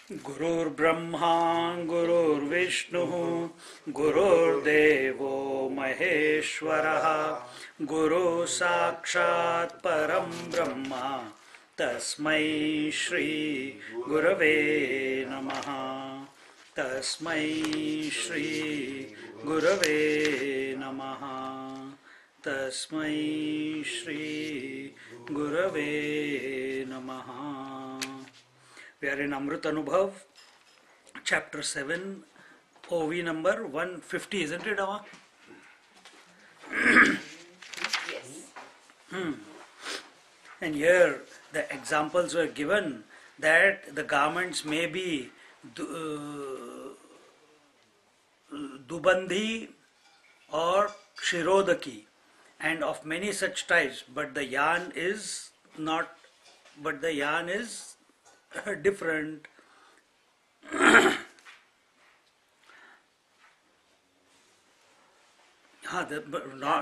Gurur Brahma, Gurur Vishnu, Gurur Devo Maheshwaraha, Guru Sakshat Param Brahma, Tasmai Shri Gurave Namaha, Tasmai Shri Gurave Namaha, Tasmai Shri Gurave Namaha. We are in Amrutanubhava, chapter 7, OV number 150, isn't it, Amma? Yes. And here the examples were given that the garments may be dubandhi or shirodaki and of many such types, but the yarn is not, but the yarn is different.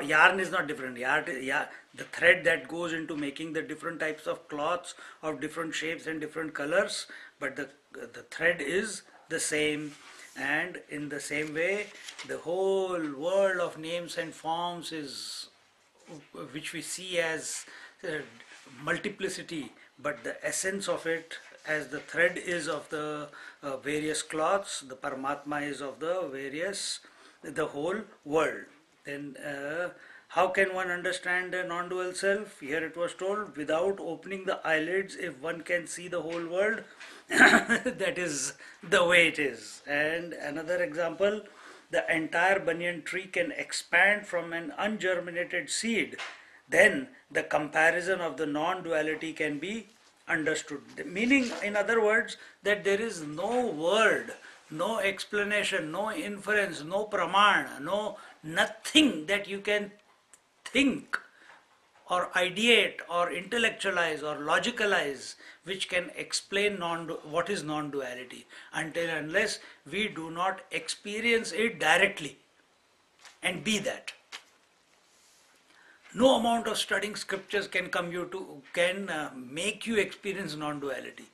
Yarn is not different. The thread that goes into making the different types of cloths of different shapes and different colors, but the thread is the same. And in the same way, the whole world of names and forms is, which we see as multiplicity, but the essence of it, as the thread is of the various cloths, the Paramatma is of the whole world. Then how can one understand a non-dual self? Here it was told, without opening the eyelids, if one can see the whole world, that is the way it is. And another example, the entire banyan tree can expand from an ungerminated seed. Then the comparison of the non-duality can be understood. The meaning, in other words, that there is no word, no explanation, no inference, no praman, nothing that you can think or ideate or intellectualize or logicalize which can explain what is non-duality, until and unless we do not experience it directly and be that. No amount of studying scriptures can make you experience non-duality.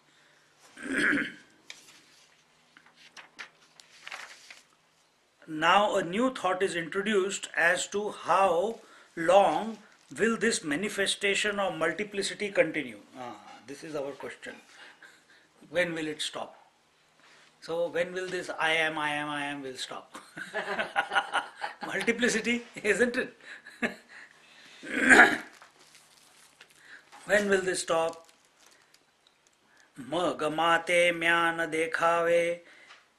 Now a new thought is introduced as to how long will this manifestation of multiplicity continue. This is our question. When will it stop? So when will this I am will stop? Multiplicity, isn't it? When will this stop? Magamate म्यान देखावे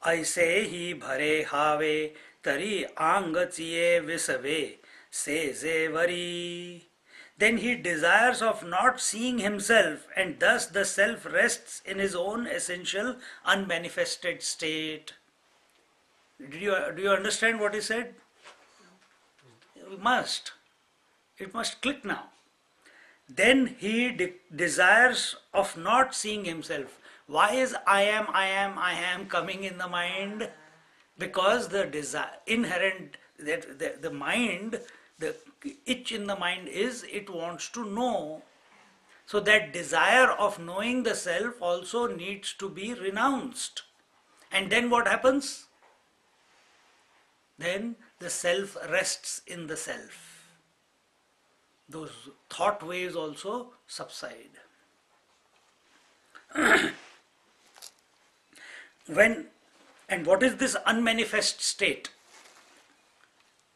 ऐसे ही भरे हावे तरी आंगचिये विसवे से Zaveri. Then he desires of not seeing himself, and thus the self rests in his own essential unmanifested state. Do you understand what he said? You must. It must click now. Then he desires of not seeing himself. Why is I am coming in the mind? Because the desire inherent, that the mind, the itch in the mind is it wants to know. So that desire of knowing the self also needs to be renounced. And then what happens? Then the self rests in the self. Those thought waves also subside. And what is this unmanifest state?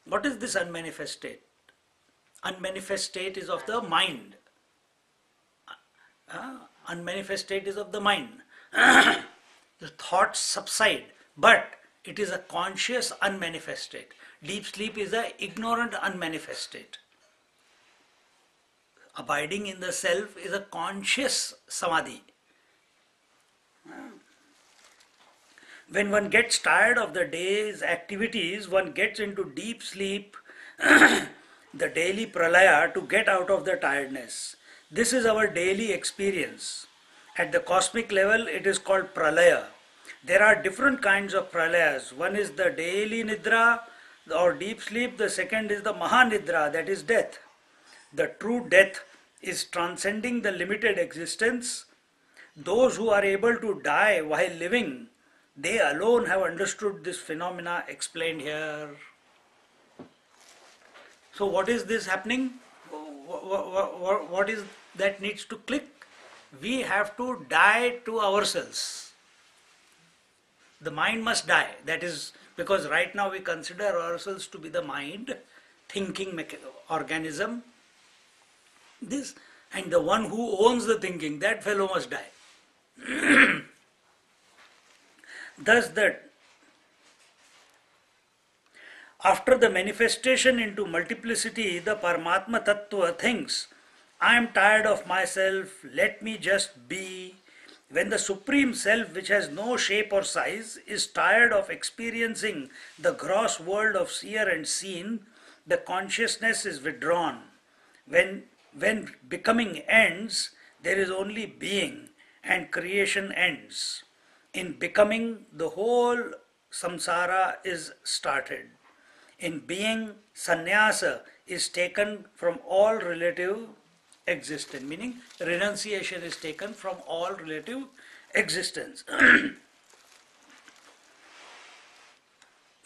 What is this unmanifest state? Unmanifest state is of the mind. Unmanifest state is of the mind. The thoughts subside, but it is a conscious unmanifest state. Deep sleep is an ignorant unmanifest state. Abiding in the self is a conscious samadhi. When one gets tired of the day's activities, one gets into deep sleep, the daily pralaya, to get out of the tiredness. This is our daily experience. At the cosmic level, it is called pralaya. There are different kinds of pralayas. One is the daily nidra or deep sleep. The second is the mahanidra, that is death. The true death is transcending the limited existence Those who are able to die while living, they alone have understood this phenomena explained here. So what is this happening? What is that needs to click? We have to die to ourselves. The mind must die. That is because right now we consider ourselves to be the mind, thinking organism. This and the one who owns the thinking, that fellow must die. Thus that after the manifestation into multiplicity, the Paramatma Tattva thinks, I am tired of myself, let me just be. When the Supreme Self, which has no shape or size, is tired of experiencing the gross world of seer and seen, the consciousness is withdrawn. When becoming ends, there is only being, and creation ends. In becoming, the whole samsara is started. In being, sannyasa is taken from all relative existence, meaning renunciation is taken from all relative existence.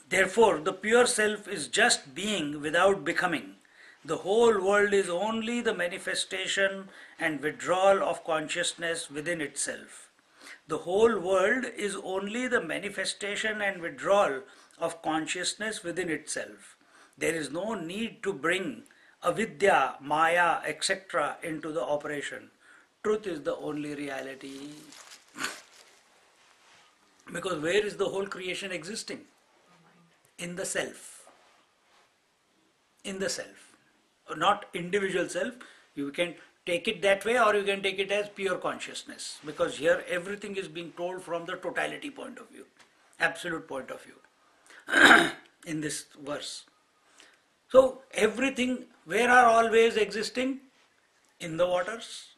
Therefore, the pure self is just being without becoming. The whole world is only the manifestation and withdrawal of consciousness within itself. The whole world is only the manifestation and withdrawal of consciousness within itself. There is no need to bring avidya, maya, etc. into the operation. Truth is the only reality. Because where is the whole creation existing? In the self. In the self. Not individual self. You can take it that way or you can take it as pure consciousness. Because here everything is being told from the totality point of view. Absolute point of view. In this verse. So everything, where are all waves existing? In the waters.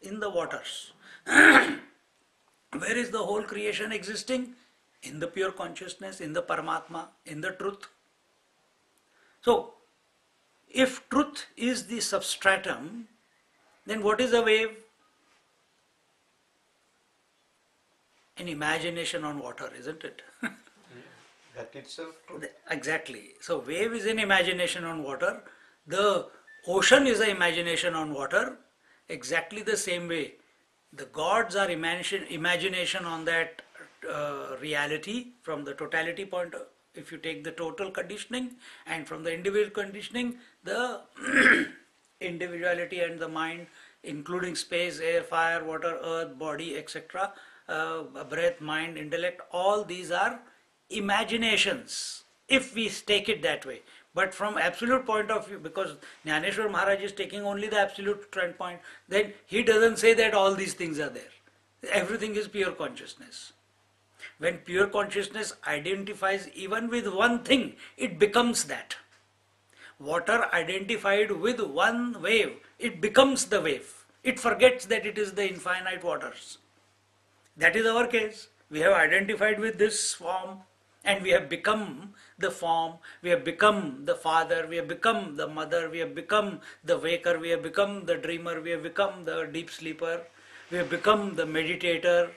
In the waters. Where is the whole creation existing? In the pure consciousness, in the Paramatma, in the truth. So, if truth is the substratum, then what is a wave? An imagination on water, isn't it? That itself truth. Exactly. So wave is an imagination on water. The ocean is an imagination on water. Exactly the same way. The gods are imagination on that reality from the totality point of, if you take the total conditioning, and from the individual conditioning, the individuality and the mind, including space, air, fire, water, earth, body, etc., breath, mind, intellect, all these are imaginations, if we take it that way. But from absolute point of view, because Jnaneshwar Maharaj is taking only the absolute standpoint, then he doesn't say that all these things are there. Everything is pure consciousness. When pure consciousness identifies even with one thing, it becomes that. Water identified with one wave, it becomes the wave. It forgets that it is the infinite waters. That is our case. We have identified with this form and we have become the form, we have become the father, we have become the mother, we have become the waker, we have become the dreamer, we have become the deep sleeper, we have become the meditator.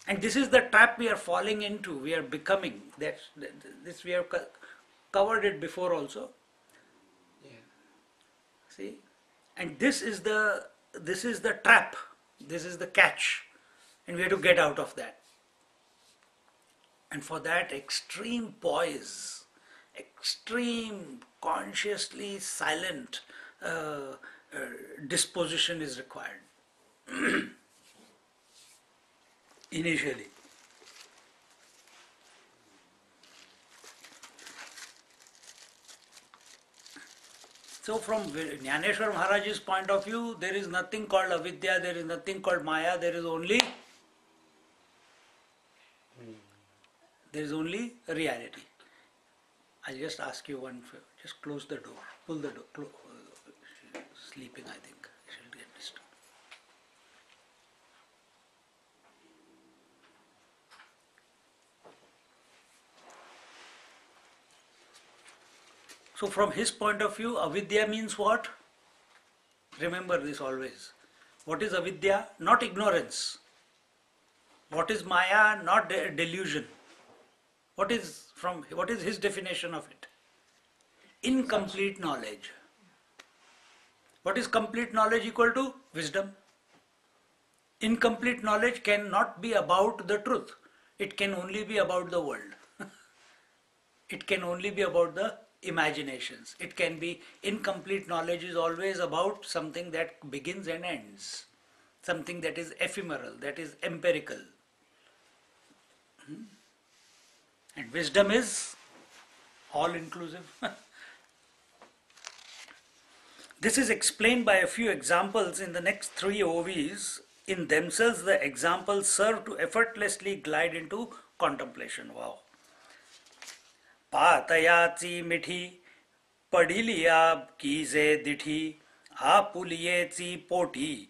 And this is the trap we are falling into. We are becoming. This we have covered it before also. Yeah. See, and this is the trap. This is the catch, and we have to get out of that. And for that, extreme poise, extreme consciously silent disposition is required. Initially. So from Jnaneshwar Maharaj's point of view, there is nothing called avidya, there is nothing called maya, there is only reality. I'll just ask you one favor, just close the door, pull the door, sleeping I think, she'll get disturbed. So from his point of view, avidya means what? Remember this always. What is avidya? Not ignorance. What is maya? Not delusion. What is his definition of it? Incomplete knowledge. What is complete knowledge equal to? Wisdom. Incomplete knowledge cannot be about the truth. It can only be about the world. It can only be about the imaginations. It can be incomplete knowledge is always about something that begins and ends. Something that is ephemeral, that is empirical. And wisdom is all inclusive. This is explained by a few examples in the next three OVs. In themselves, the examples serve to effortlessly glide into contemplation. Wow. पातयाची मिठी पढ़िलिया कीजे दिठी आपुलियेची पोटी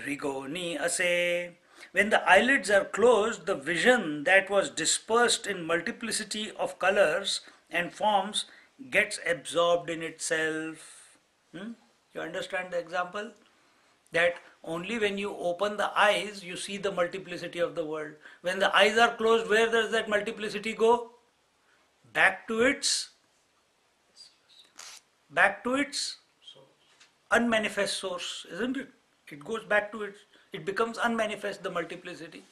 rigoni ase. When the eyelids are closed, the vision that was dispersed in multiplicity of colors and forms gets absorbed in itself. You understand the example? That only when you open the eyes, you see the multiplicity of the world. When the eyes are closed, where does that multiplicity go? Back to its unmanifest source, isn't it? It goes back to it becomes unmanifest, the multiplicity.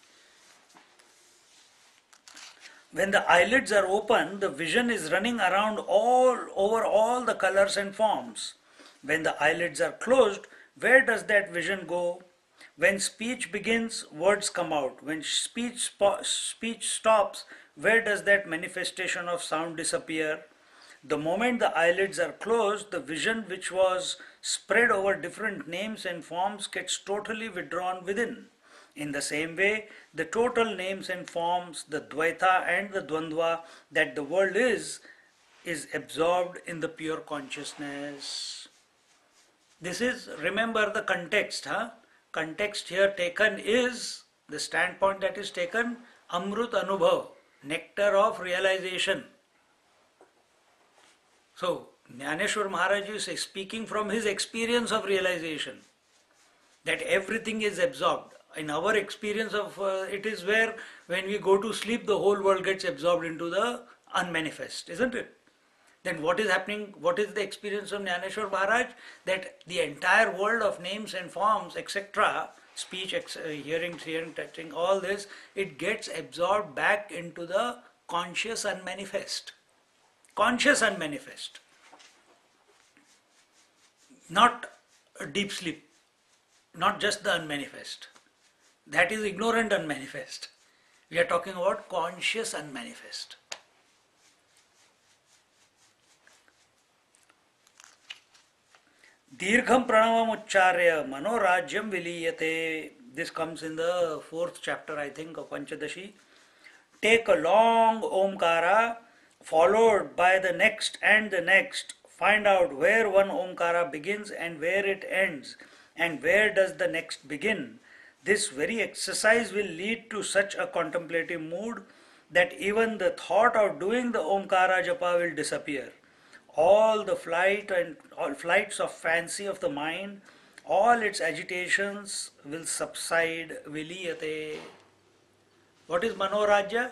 When the eyelids are open, the vision is running around all over all the colors and forms. When the eyelids are closed, where does that vision go? When speech begins, words come out. When speech stops, where does that manifestation of sound disappear? The moment the eyelids are closed, the vision which was spread over different names and forms gets totally withdrawn within. In the same way, the total names and forms, the Dvaita and the Dvandva that the world is absorbed in the pure consciousness. This is, remember the context, Context here taken is, the standpoint that is taken, Amrutanubhava, nectar of realization. So, Jnaneshwar Maharaj is speaking from his experience of realization, that everything is absorbed. In our experience of it is where when we go to sleep, the whole world gets absorbed into the unmanifest, isn't it? Then what is happening? What is the experience of Jnaneshwar Maharaj? That the entire world of names and forms, etc., speech, hearing, touching, all this, it gets absorbed back into the conscious unmanifest. Conscious unmanifest. Not a deep sleep. Not just the unmanifest. That is ignorant unmanifest. We are talking about conscious unmanifest. Dirgham pranavam ucharya manorajyam viliyate. This comes in the 4th chapter, I think, of Panchadashi. Take a long Omkara followed by the next and the next. Find out where one Omkara begins and where it ends, and where does the next begin. This very exercise will lead to such a contemplative mood that even the thought of doing the Omkara Japa will disappear. All the flights of fancy of the mind, all its agitations will subside. Viliyate. What is Manorajya?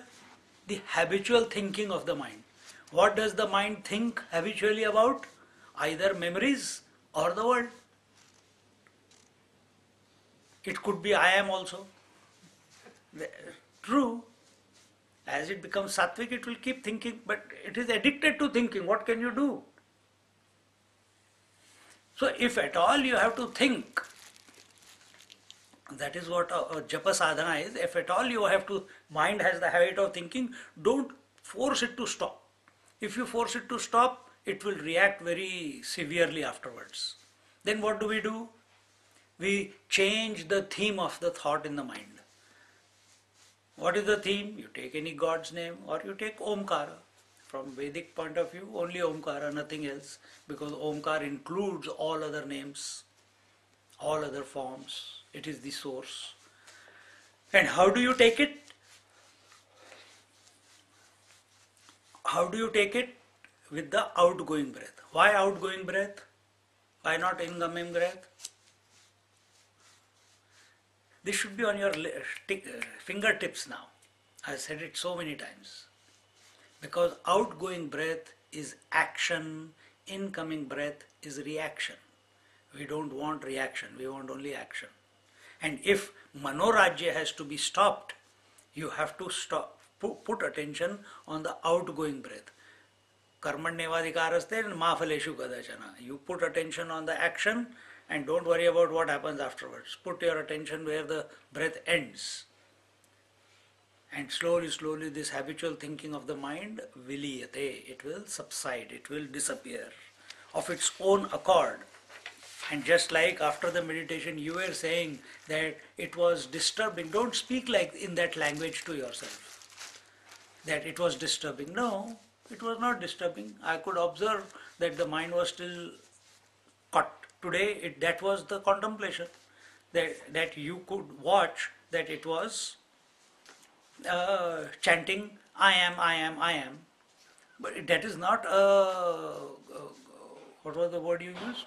The habitual thinking of the mind. What does the mind think habitually about? Either memories or the world. It could be I am also. True. As it becomes sattvic, it will keep thinking, but it is addicted to thinking. What can you do? So if at all you have to think, that is what a japa sadhana is. If at all you have to, mind has the habit of thinking, don't force it to stop. If you force it to stop, it will react very severely afterwards. Then what do? We change the theme of the thought in the mind. What is the theme? You take any God's name or you take Omkara. From Vedic point of view, only Omkara, nothing else, because Omkara includes all other names, all other forms. It is the source. And how do you take it? How do you take it? With the outgoing breath. Why outgoing breath? Why not incoming breath? This should be on your fingertips now. I've said it so many times. Because outgoing breath is action, incoming breath is reaction. We don't want reaction, we want only action. And if Manorajya has to be stopped, you have to stop, put attention on the outgoing breath. Karmanyevadikaraste and mafaleshu kadachana. You put attention on the action and don't worry about what happens afterwards. Put your attention where the breath ends. And slowly, slowly this habitual thinking of the mind, viliyate, it will subside, it will disappear of its own accord. And just like after the meditation you were saying that it was disturbing, don't speak like in that language to yourself, that it was disturbing. No, it was not disturbing. I could observe that the mind was still caught. Today that was the contemplation, that you could watch that it was chanting, I am, I am, I am. But that is not, what was the word you used?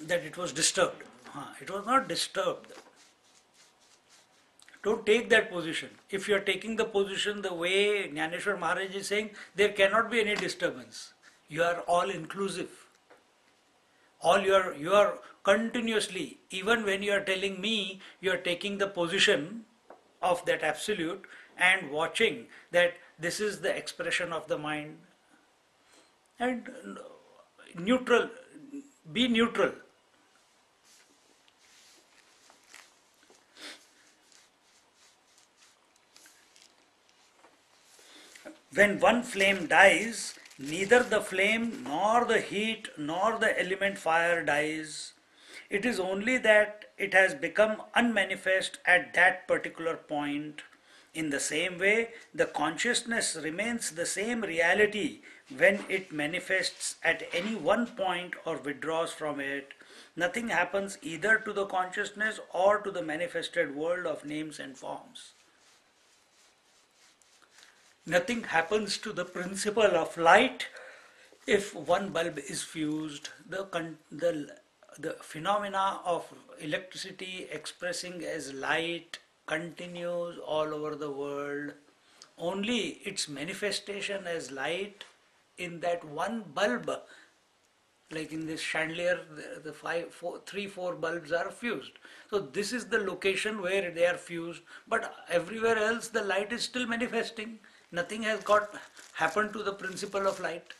That it was disturbed. It was not disturbed. Don't take that position. If you are taking the position the way Jnaneshwar Maharaj is saying, there cannot be any disturbance. You are all inclusive. You are continuously, even when you are telling me, you are taking the position of that absolute and watching that this is the expression of the mind. And neutral, be neutral. When one flame dies, neither the flame nor the heat nor the element fire dies. It is only that it has become unmanifest at that particular point. In the same way, the consciousness remains the same reality when it manifests at any one point or withdraws from it. Nothing happens either to the consciousness or to the manifested world of names and forms. Nothing happens to the principle of light if one bulb is fused. The phenomena of electricity expressing as light continues all over the world. Only its manifestation as light in that one bulb, like in this chandelier, three, four bulbs are fused. So this is the location where they are fused, but everywhere else the light is still manifesting. Nothing has happened to the principle of light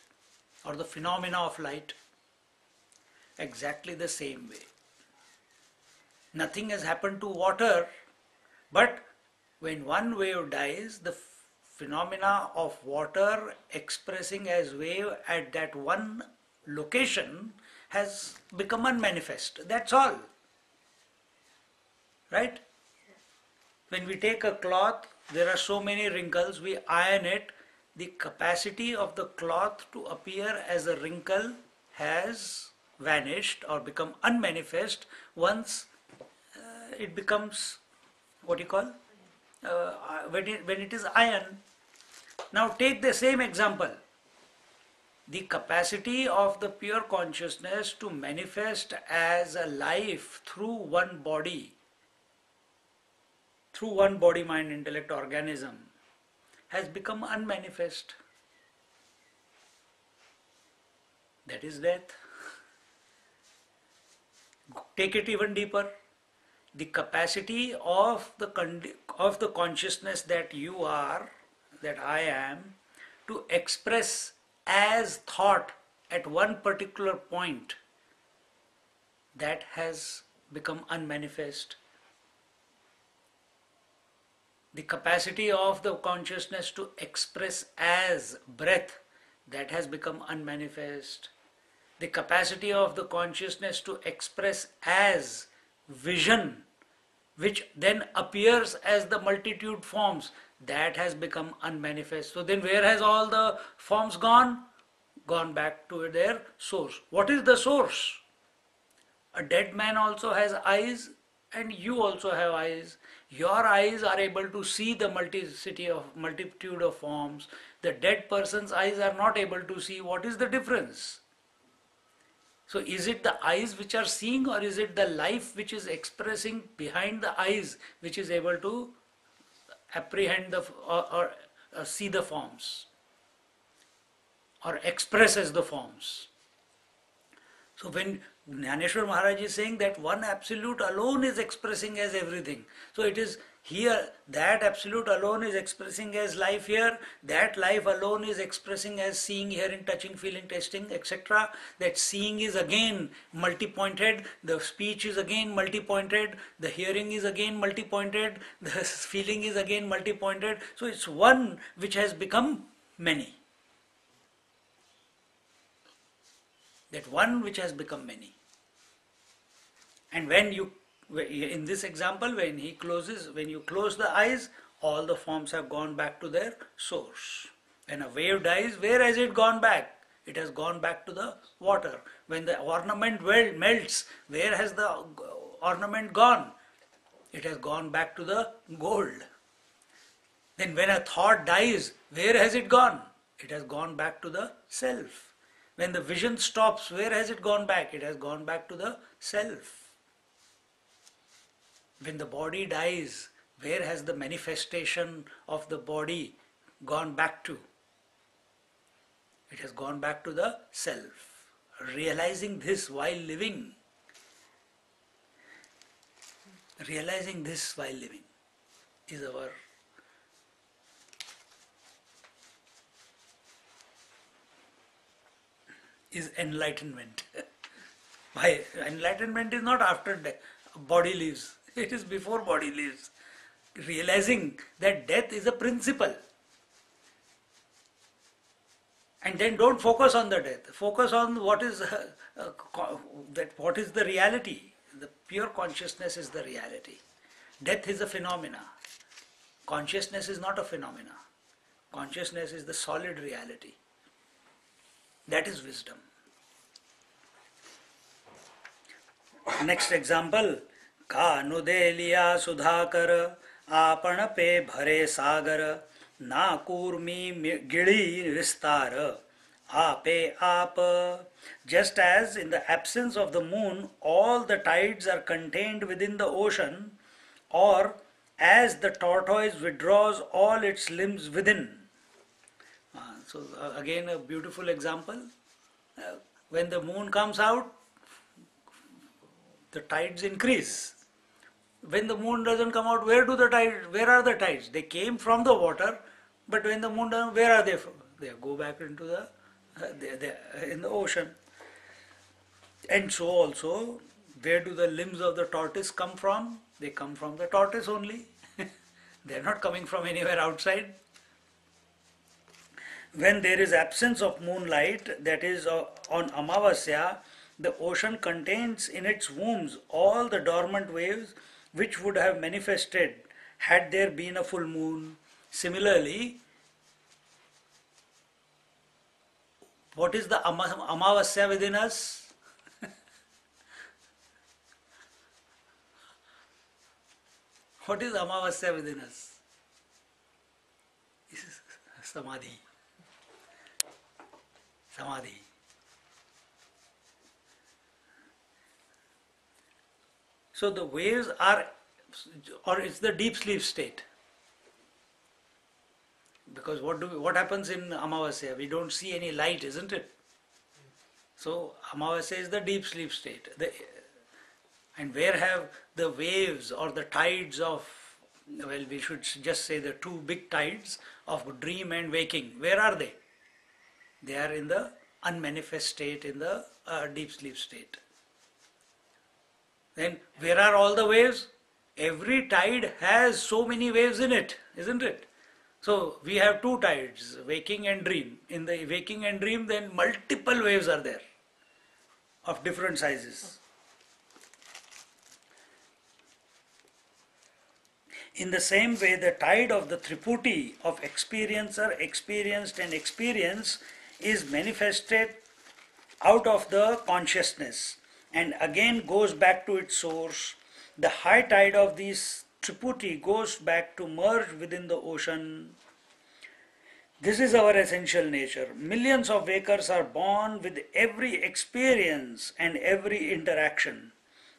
or the phenomena of light. Exactly the same way. Nothing has happened to water, but when one wave dies, the phenomena of water expressing as wave at that one location has become unmanifest. That's all. Right? When we take a cloth, there are so many wrinkles, we iron it, the capacity of the cloth to appear as a wrinkle has vanished or become unmanifest once it becomes, what you call, when it is iron. Now take the same example. The capacity of the pure consciousness to manifest as a life through one body, mind, intellect, organism, has become unmanifest. That is death. Take it even deeper. The capacity of the consciousness that you are, that I am, to express as thought at one particular point, that has become unmanifest. The capacity of the consciousness to express as breath, that has become unmanifest. The capacity of the consciousness to express as vision, which then appears as the multitude forms, that has become unmanifest. So then where has all the forms gone? Gone back to their source. What is the source? A dead man also has eyes, and you also have eyes. Your eyes are able to see the multitude of forms. The dead person's eyes are not able to see. What is the difference? So is it the eyes which are seeing, or is it the life which is expressing behind the eyes which is able to apprehend or see the forms or expresses the forms? So when Jnaneshwar Maharaj is saying that one absolute alone is expressing as everything, so it is here that absolute alone is expressing as life here, that life alone is expressing as seeing, hearing, touching, feeling, tasting, etc. That seeing is again multi-pointed, the speech is again multi-pointed, the hearing is again multi-pointed, the feeling is again multi-pointed. So it's one which has become many. That one which has become many. And when you, in this example, when you close the eyes, all the forms have gone back to their source. When a wave dies, where has it gone back? It has gone back to the water. When the ornament melts, where has the ornament gone? It has gone back to the gold. Then when a thought dies, where has it gone? It has gone back to the self. When the vision stops, where has it gone back? It has gone back to the self. When the body dies, where has the manifestation of the body gone back to? It has gone back to the self. Realizing this while living. Realizing this while living is enlightenment. Why? Enlightenment is not after body leaves. It is before body leaves. Realizing that death is a principle. And then don't focus on the death. Focus on what is what is the reality. The pure consciousness is the reality. Death is a phenomena. Consciousness is not a phenomena. Consciousness is the solid reality. That is wisdom. Next example. का नुदे लिया सुधाकर आपण पे भरे सागर ना कूर्मी गिड़ी विस्तार आपे आप. Just as in the absence of the moon all the tides are contained within the ocean, or as the tortoise withdraws all its limbs within. So again a beautiful example. When the moon comes out, the tides increase. When the moon doesn't come out, where are the tides? They came from the water, but when the moon doesn't, where are they from? They go back into the in the ocean. And so also, where do the limbs of the tortoise come from? They come from the tortoise only. They are not coming from anywhere outside. When there is absence of moonlight, that is on Amavasya, the ocean contains in its wombs all the dormant waves which would have manifested had there been a full moon. Similarly, what is the Amavasya within us? What is Amavasya within us? This is Samadhi. Samadhi. So the waves are, or it's the deep sleep state. Because what happens in Amavasya? We don't see any light, isn't it? So Amavasya is the deep sleep state. And where have the waves or the tides of, well, we should just say the two big tides of dream and waking, where are they? They are in the unmanifest state, in the deep sleep state. Then where are all the waves? Every tide has so many waves in it, isn't it? So we have two tides, waking and dream. In the waking and dream, then multiple waves are there of different sizes. In the same way, the tide of the Triputi of experiencer, experienced and experience is manifested out of the consciousness and again goes back to its source. The high tide of these Triputi goes back to merge within the ocean. This is our essential nature. Millions of wakers are born with every experience and every interaction,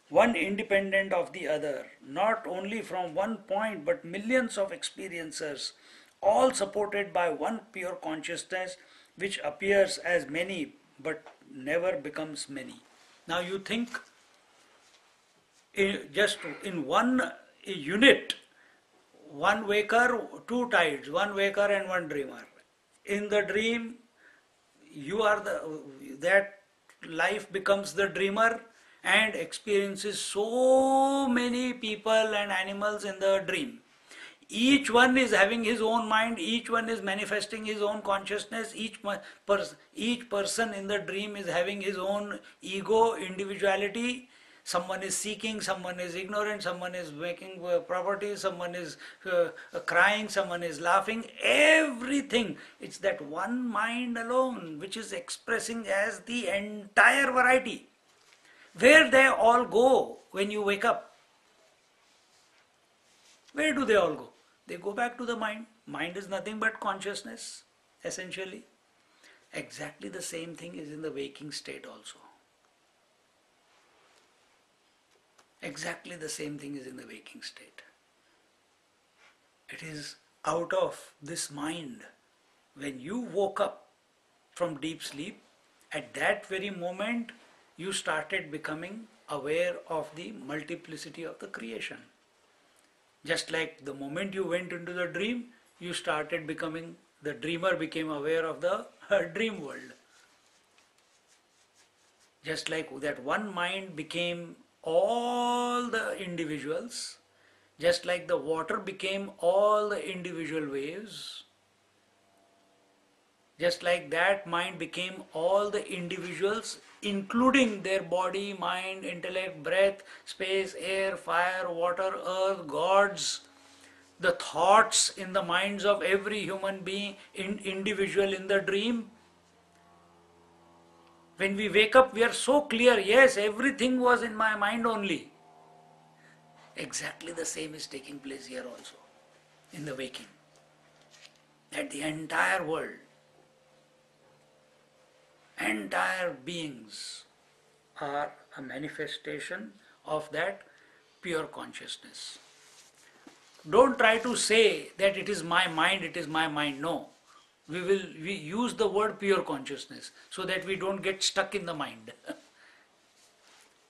one independent of the other, not only from one point but millions of experiencers, all supported by one pure consciousness which appears as many but never becomes many. Now you think just in one unit, one waker, two tides, one waker and one dreamer. In the dream, you are that life becomes the dreamer and experiences so many people and animals in the dream. Each one is having his own mind, each one is manifesting his own consciousness, each person in the dream is having his own ego, individuality. Someone is seeking, someone is ignorant, someone is making property, someone is crying, someone is laughing. Everything. It's that one mind alone which is expressing as the entire variety. Where they all go when you wake up? Where do they all go? They go back to the mind. Mind is nothing but consciousness, essentially. Exactly the same thing is in the waking state also. Exactly the same thing is in the waking state. It is out of this mind. When you woke up from deep sleep, at that very moment you started becoming aware of the multiplicity of the creation. Just like the moment you went into the dream, you started becoming, the dreamer became aware of the dream world. Just like that one mind became all the individuals, just like the water became all the individual waves, just like that mind became all the individuals, including their body, mind, intellect, breath, space, air, fire, water, earth, gods, the thoughts in the minds of every human being, individual in the dream. When we wake up, we are so clear, yes, everything was in my mind only. Exactly the same is taking place here also, in the waking. That the entire world, entire beings are a manifestation of that pure consciousness. Don't try to say that it is my mind, it is my mind. No. We use the word pure consciousness so that we don't get stuck in the mind.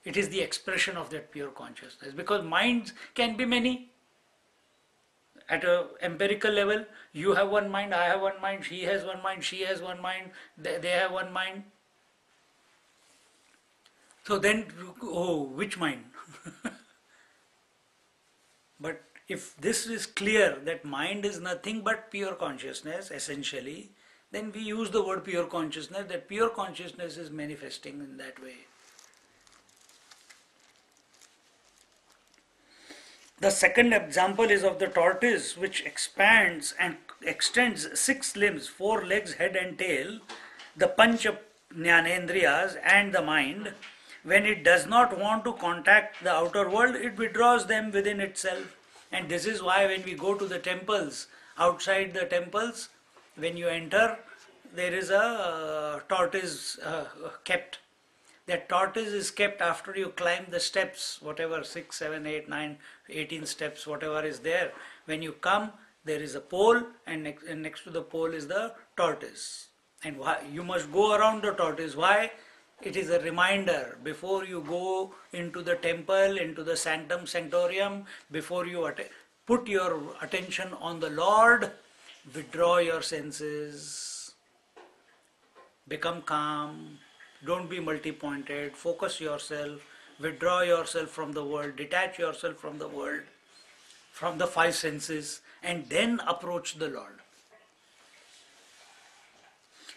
It is the expression of that pure consciousness, because minds can be many. At an empirical level, you have one mind, I have one mind, he has one mind, she has one mind, they have one mind. So then, oh, which mind? But if this is clear that mind is nothing but pure consciousness, essentially, then we use the word pure consciousness, that pure consciousness is manifesting in that way. The second example is of the tortoise, which expands and extends 6 limbs, 4 legs, head and tail, the pancha jnanendriyas and the mind. When it does not want to contact the outer world, it withdraws them within itself. And this is why when we go to the temples, outside the temples, when you enter, there is a tortoise kept. That tortoise is kept after you climb the steps, whatever, 6, 7, 8, 9, 18 steps, whatever is there. When you come, there is a pole, and next to the pole is the tortoise. And why, you must go around the tortoise. Why? It is a reminder before you go into the temple, into the sanctum sanctorium, before you put your attention on the Lord, withdraw your senses, become calm, don't be multi-pointed, focus yourself, withdraw yourself from the world, detach yourself from the world, from the 5 senses, and then approach the Lord.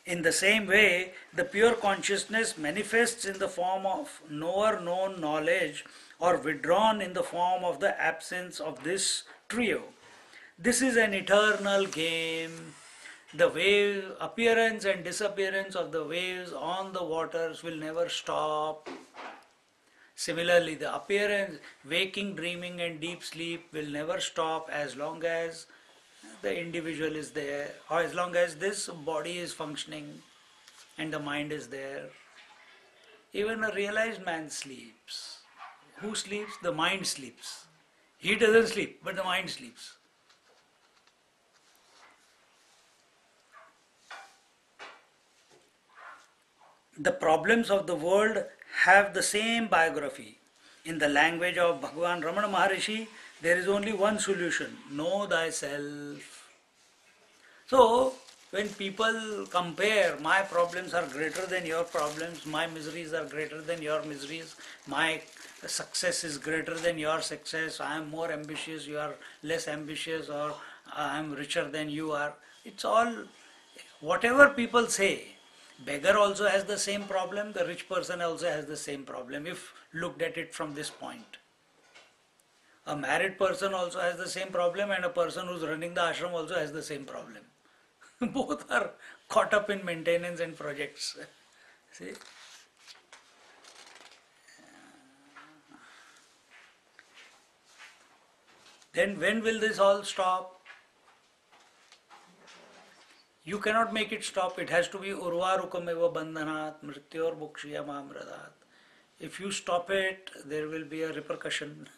In the same way, the pure consciousness manifests in the form of knower-known knowledge, or withdrawn in the form of the absence of this trio. This is an eternal game. The wave, appearance and disappearance of the waves on the waters will never stop. Similarly, the appearance, waking, dreaming and deep sleep will never stop as long as The individual is there, or as long as this body is functioning and the mind is there. Even a realized man sleeps. Who sleeps? The mind sleeps. He doesn't sleep, but the mind sleeps. The problems of the world have the same biography. In the language of Bhagavan Ramana Maharishi, there is only one solution: know thyself. So, when people compare, my problems are greater than your problems, my miseries are greater than your miseries, my success is greater than your success, I am more ambitious, you are less ambitious, or I am richer than you are. It's all, whatever people say, beggar also has the same problem, the rich person also has the same problem, if looked at it from this point. A married person also has the same problem, and a person who's running the ashram also has the same problem. Both are caught up in maintenance and projects. See? Then when will this all stop? You cannot make it stop. It has to be urvarukameva bandhanat mrityor bhukshiyamamradat. If you stop it, there will be a repercussion.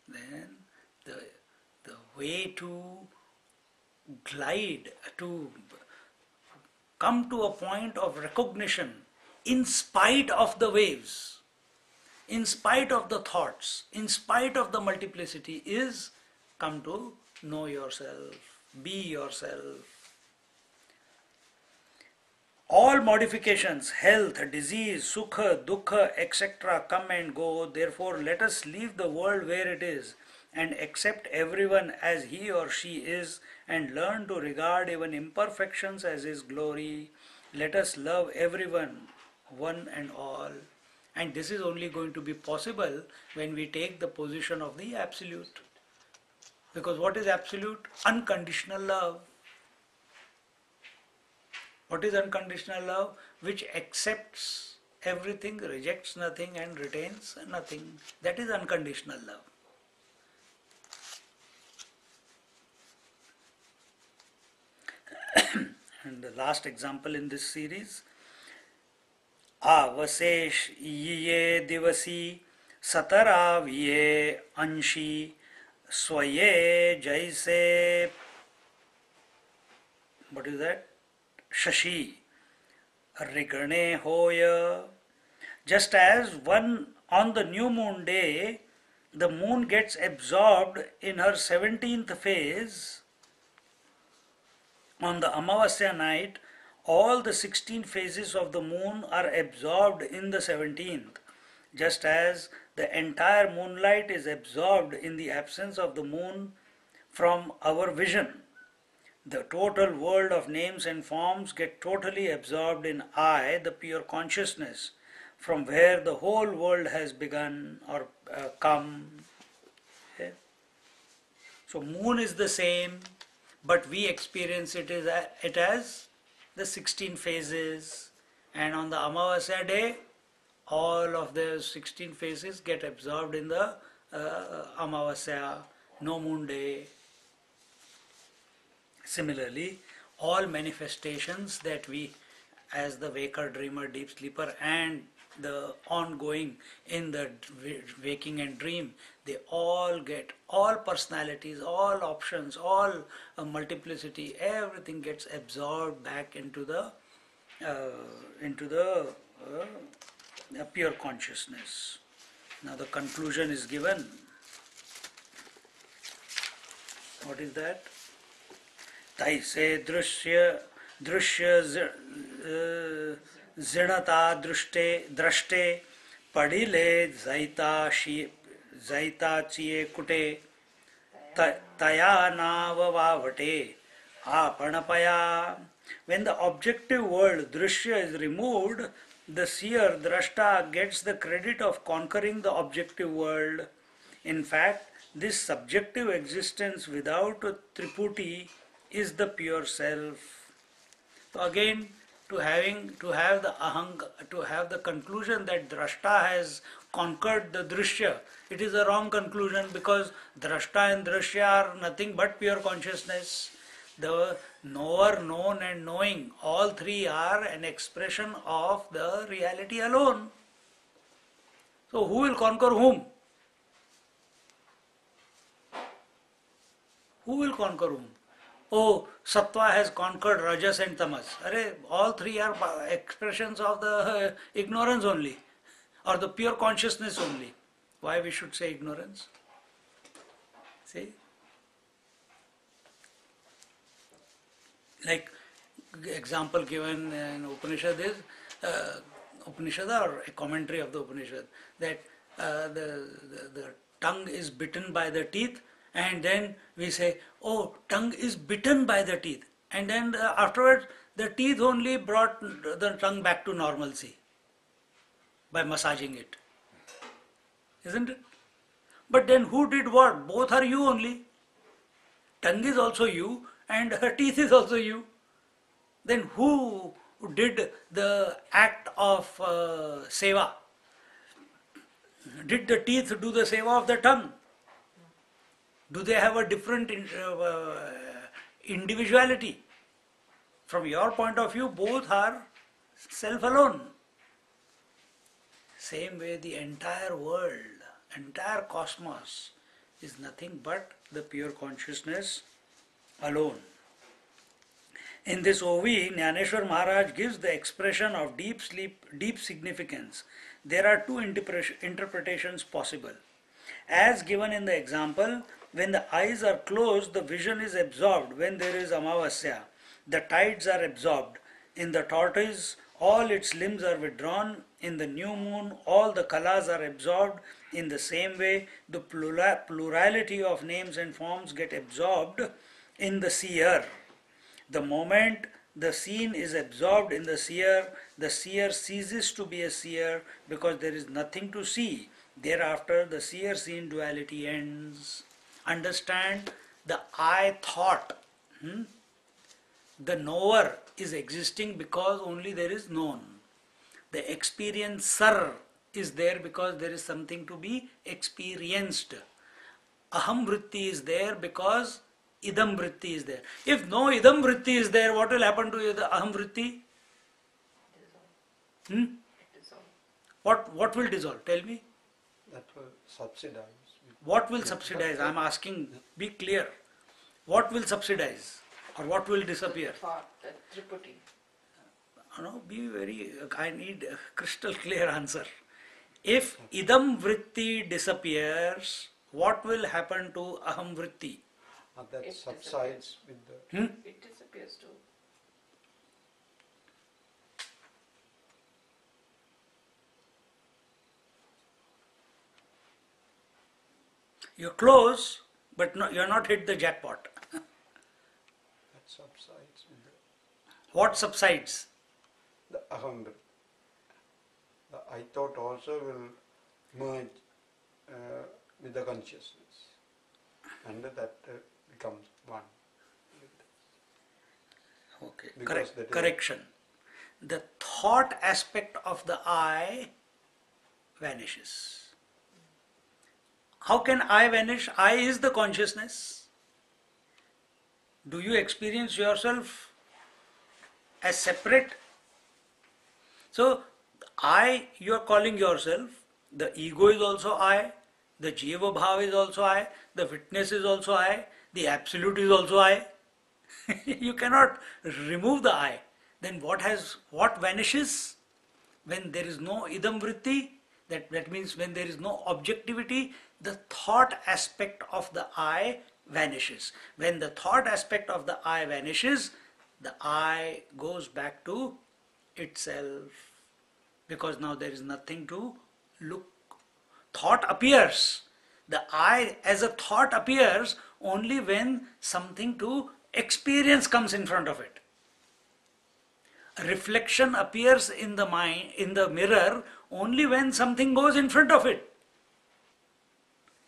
Then the way to glide, to come to a point of recognition in spite of the waves, in spite of the thoughts, in spite of the multiplicity, is come to know yourself, be yourself. All modifications, health, disease, sukha, dukkha, etc. come and go. Therefore, let us leave the world where it is and accept everyone as he or she is, and learn to regard even imperfections as his glory. Let us love everyone, one and all. And this is only going to be possible when we take the position of the absolute. Because what is absolute? Unconditional love. What is unconditional love? Which accepts everything, rejects nothing, and retains nothing. That is unconditional love. And the last example in this series, Avasesh ye divasi satara ye anshi swaye jaise, what is that? Shashi Rigane Hoya. Just as one on the new moon day, the moon gets absorbed in her 17th phase. On the Amavasya night, all the 16 phases of the moon are absorbed in the 17th, just as the entire moonlight is absorbed in the absence of the moon from our vision. The total world of names and forms get totally absorbed in I, the pure consciousness, from where the whole world has begun or come. Okay? So moon is the same, but we experience it as the 16 phases, and on the Amavasya day, all of the 16 phases get absorbed in the Amavasya, no moon day. Similarly, all manifestations that we, as the waker, dreamer, deep sleeper, and the ongoing in the waking and dream, they all get, all personalities, all options, all multiplicity, everything gets absorbed back into the pure consciousness. Now the conclusion is given. What is that? तैसे दृश्य जिणता द्रष्टे पढ़िले जैता चिये कुटे तया नाववावटे आपणपया. When the objective world, drishya, is removed, the seer, drashta, gets the credit of conquering the objective world. In fact, this subjective existence without a triputi is the pure self. So again, to have the conclusion that drashta has conquered the drishya. It is a wrong conclusion because drashta and drishya are nothing but pure consciousness. The knower, known and knowing, all three are an expression of the reality alone. So who will conquer whom? Who will conquer whom? Oh, Sattva has conquered Rajas and Tamas. Arre, all three are expressions of the ignorance only, or the pure consciousness only. Why we should say ignorance? See? Like example given in Upanishad is Upanishad or a commentary of the Upanishad that the tongue is bitten by the teeth, and then we say, oh, tongue is bitten by the teeth, and then afterwards the teeth only brought the tongue back to normalcy by massaging it, isn't it? But then who did what? Both are you only. Tongue is also you and her teeth is also you. Then who did the act of seva? Did the teeth do the seva of the tongue? Do they have a different individuality? From your point of view, both are self alone. Same way, the entire world, entire cosmos is nothing but the pure consciousness alone. In this OV, Jnaneshwar Maharaj gives the expression of deep sleep, deep significance. There are two interpretations possible. As given in the example, when the eyes are closed, the vision is absorbed. When there is Amavasya, the tides are absorbed. In the tortoise, all its limbs are withdrawn. In the new moon, all the kalas are absorbed. In the same way, the plurality of names and forms get absorbed in the seer. The moment the seen is absorbed in the seer ceases to be a seer because there is nothing to see. Thereafter, the seer-seen duality ends. Understand the I thought. The knower is existing because only there is known. The experiencer is there because there is something to be experienced. Aham vritti is there because idam vritti is there. If no idam vritti is there, what will happen to the aham vritti? What will dissolve? Tell me. That will subsidize. What will subsidize? I am asking, be clear. What will subsidize? Or what will disappear? Thought, that Tripudi. No, be very, I need a crystal clear answer. If idam vritti disappears, what will happen to aham vritti? That It subsides with the... It disappears too. You're close, but no, you're not hit the jackpot. That subsides with What subsides? the aham. The I thought also will merge with the consciousness, and that becomes one. Okay, Because that is- correction. The thought aspect of the I vanishes. How can I vanish? I is the consciousness. Do you experience yourself as separate? So, I, you are calling yourself, the ego is also I, the Jiva Bhav is also I, the witness is also I, the absolute is also I. You cannot remove the I. Then what vanishes? When there is no idam vritti, that means when there is no objectivity, the thought aspect of the I vanishes. When the thought aspect of the I vanishes, the I goes back to itself. Because now there is nothing to look. Thought appears. The I as a thought appears only when something to experience comes in front of it. A reflection appears in the mind, in the mirror, only when something goes in front of it.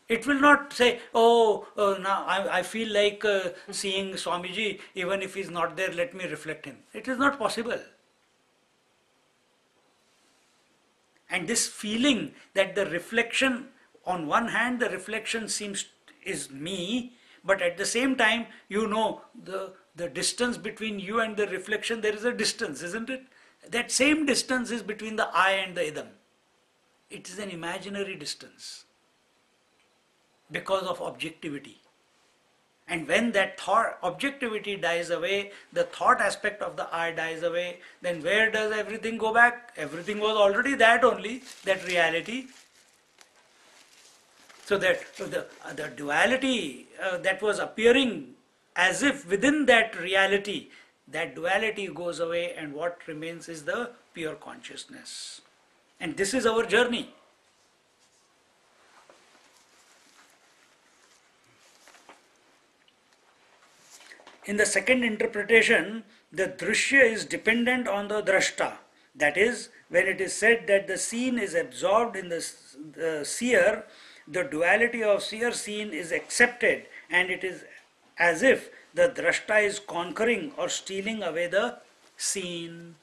It will not say, now I feel like seeing Swamiji, even if he's not there, let me reflect him. It is not possible. And this feeling that the reflection, on one hand, the reflection is me, but at the same time, the distance between you and the reflection, there is a distance, isn't it? That same distance is between the I and the idam. It is an imaginary distance because of objectivity. And when that thought, objectivity dies away, the thought aspect of the I dies away, then where does everything go back? Everything was already that only, that reality. So that the duality that was appearing as if within that reality, that duality goes away, and what remains is the pure consciousness. And this is our journey. In the second interpretation, the drishya is dependent on the drashta. That is, when it is said that the seen is absorbed in the seer, the duality of seer-seen is accepted, and it is as if the drashta is conquering or stealing away the seen.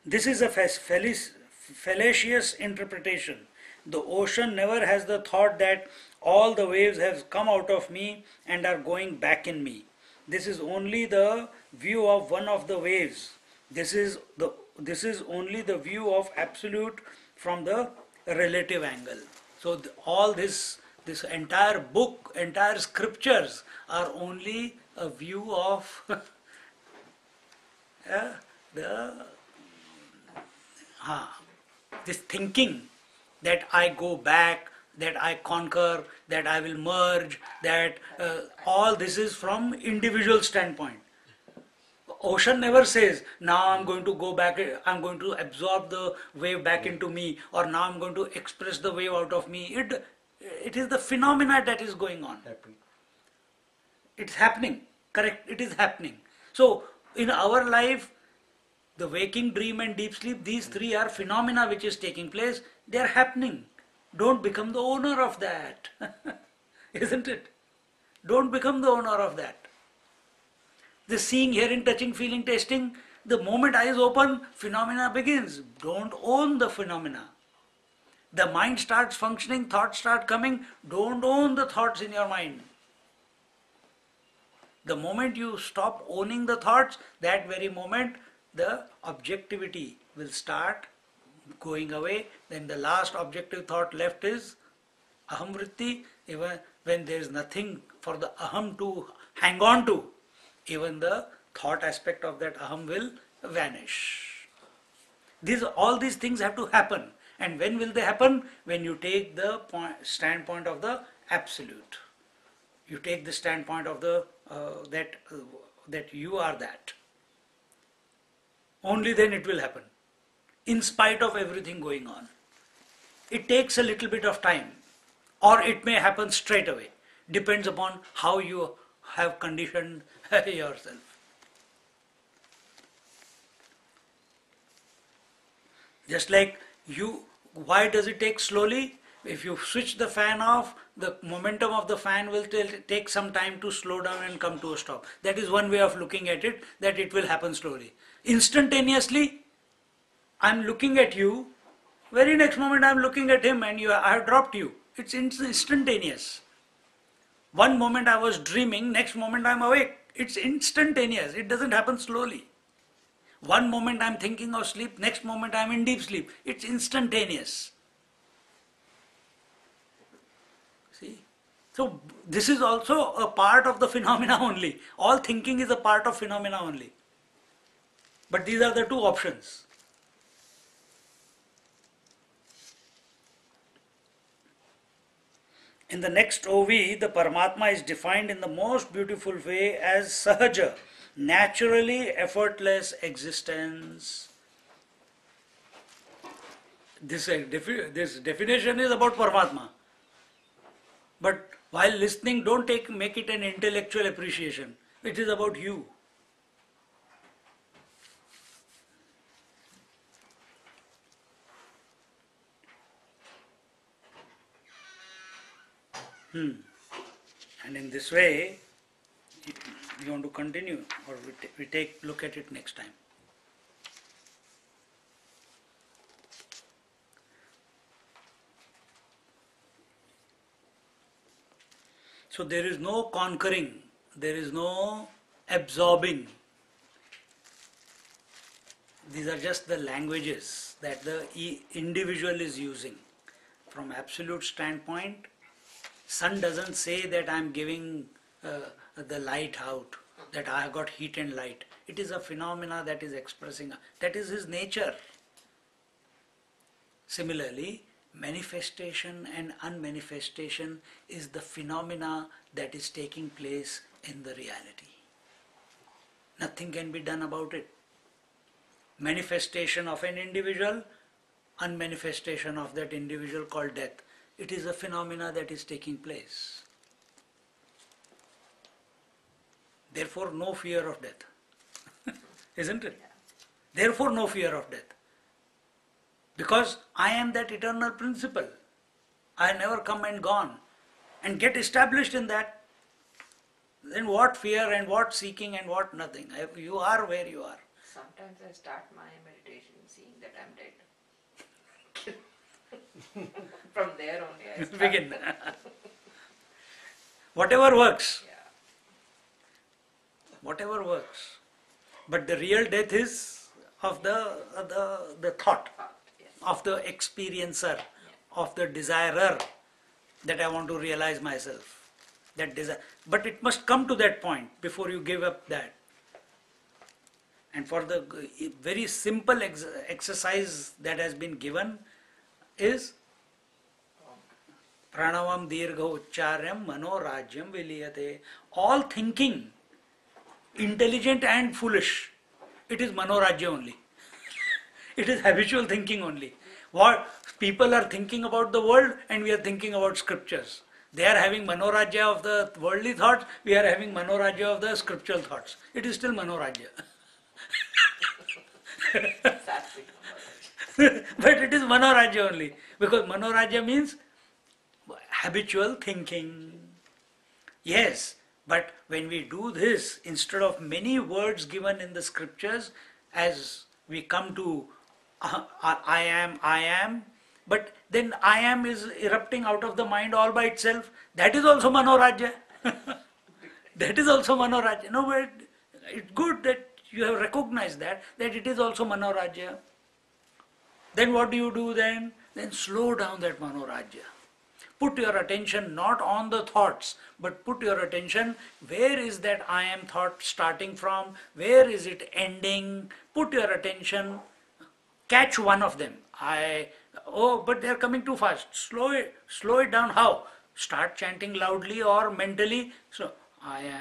This is a fallacious interpretation. The ocean never has the thought that all the waves have come out of me and are going back in me. This is only the view of one of the waves. This is only the view of absolute from the relative angle. So all this entire book, entire scriptures are only a view of this thinking that I go back, that I conquer, that I will merge, that all this is from individual standpoint. Ocean never says, now I'm going to go back, I'm going to absorb the wave back into me, or now I'm going to express the wave out of me. It is the phenomena that is going on. It's happening, correct, it is happening. So in our life, the waking, dream and deep sleep, these three are phenomena which is taking place. They are happening. Don't become the owner of that. Isn't it? Don't become the owner of that. The seeing, hearing, touching, feeling, tasting, the moment eyes open, phenomena begins. Don't own the phenomena. The mind starts functioning, thoughts start coming. Don't own the thoughts in your mind. The moment you stop owning the thoughts, that very moment the objectivity will start going away. Then the last objective thought left is aham vritti. Even when there is nothing for the aham to hang on to, even the thought aspect of that aham will vanish. All these things have to happen. And when will they happen? When you take the standpoint of the absolute. You take the standpoint of the that you are that. Only then it will happen, in spite of everything going on. It takes a little bit of time, or it may happen straight away. Depends upon how you have conditioned yourself. Just like why does it take slowly? If you switch the fan off, the momentum of the fan will take some time to slow down and come to a stop. That is one way of looking at it, that it will happen slowly. Instantaneously, I am looking at you, very next moment I am looking at him, and I have dropped you. It's instantaneous. One moment I was dreaming, next moment I am awake. It's instantaneous. It doesn't happen slowly. One moment I am thinking of sleep, next moment I am in deep sleep. It's instantaneous. See? So this is also a part of the phenomena only. All thinking is a part of phenomena only. But these are the two options. In the next OV, the Paramatma is defined in the most beautiful way as Sahaja, naturally effortless existence. This definition is about Paramatma. But while listening, don't make it an intellectual appreciation. It is about you. And in this way, you want to continue, or we look at it next time. So there is no conquering, there is no absorbing. These are just the languages that the individual is using. From absolute standpoint, sun doesn't say that I'm giving the light out, that I have got heat and light. It is a phenomena that is expressing, that is his nature. Similarly, manifestation and unmanifestation is the phenomena that is taking place in the reality. Nothing can be done about it. Manifestation of an individual, unmanifestation of that individual called death. It is a phenomena that is taking place. Therefore, no fear of death. Isn't it? Therefore, no fear of death. Because I am that eternal principle. I never come and gone. And get established in that. Then what fear and what seeking and what nothing. You are where you are. Sometimes I start my meditation seeing that I'm dead. From there only I start. Begin. Whatever works. Yeah. Whatever works. But the real death is of the thought, Yes. of the experiencer, of the desirer that I want to realize myself. That desire. But it must come to that point before you give up that. And for the very simple exercise that has been given is Pranavam Dirgha Ucharyam Mano Rajyam Viliyate. All thinking, intelligent and foolish, it is Manorajya only. It is habitual thinking only. What people are thinking about the world and we are thinking about scriptures. They are having Manorajya of the worldly thoughts, we are having Manorajya of the scriptural thoughts. It is still Manorajya. Sattvic knowledge. But it is Manorajya only. Because Manorajya means habitual thinking. Yes, but when we do this, instead of many words given in the scriptures, as we come to I am, but then I am is erupting out of the mind all by itself. That is also Manorajya. That is also Manorajya. No, but it's good that you have recognized that it is also Manorajya. Then what do you do then? Then slow down that Manorajya. Put your attention not on the thoughts, but put your attention, where is that I am thought starting from? Where is it ending? Put your attention, catch one of them. But they are coming too fast. Slow it down. How? Start chanting loudly or mentally. So, I am.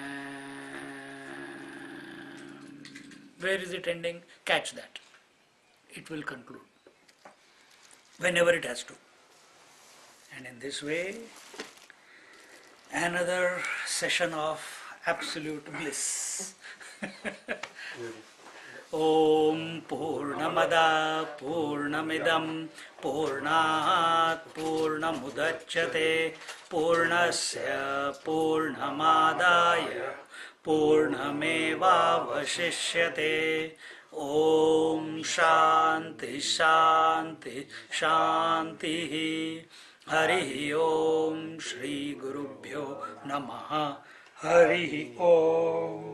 Where is it ending? Catch that. It will conclude. Whenever it has to. And in this way, another session of absolute bliss. Om Purnamada Purnamidam Purnat Purnamudachyate Purnasya Purnamadaya Purnameva Vashishyate. Om Shanti Shanti Shanti. Hari Om Shri Gurubhyo Namaha. Hari Om.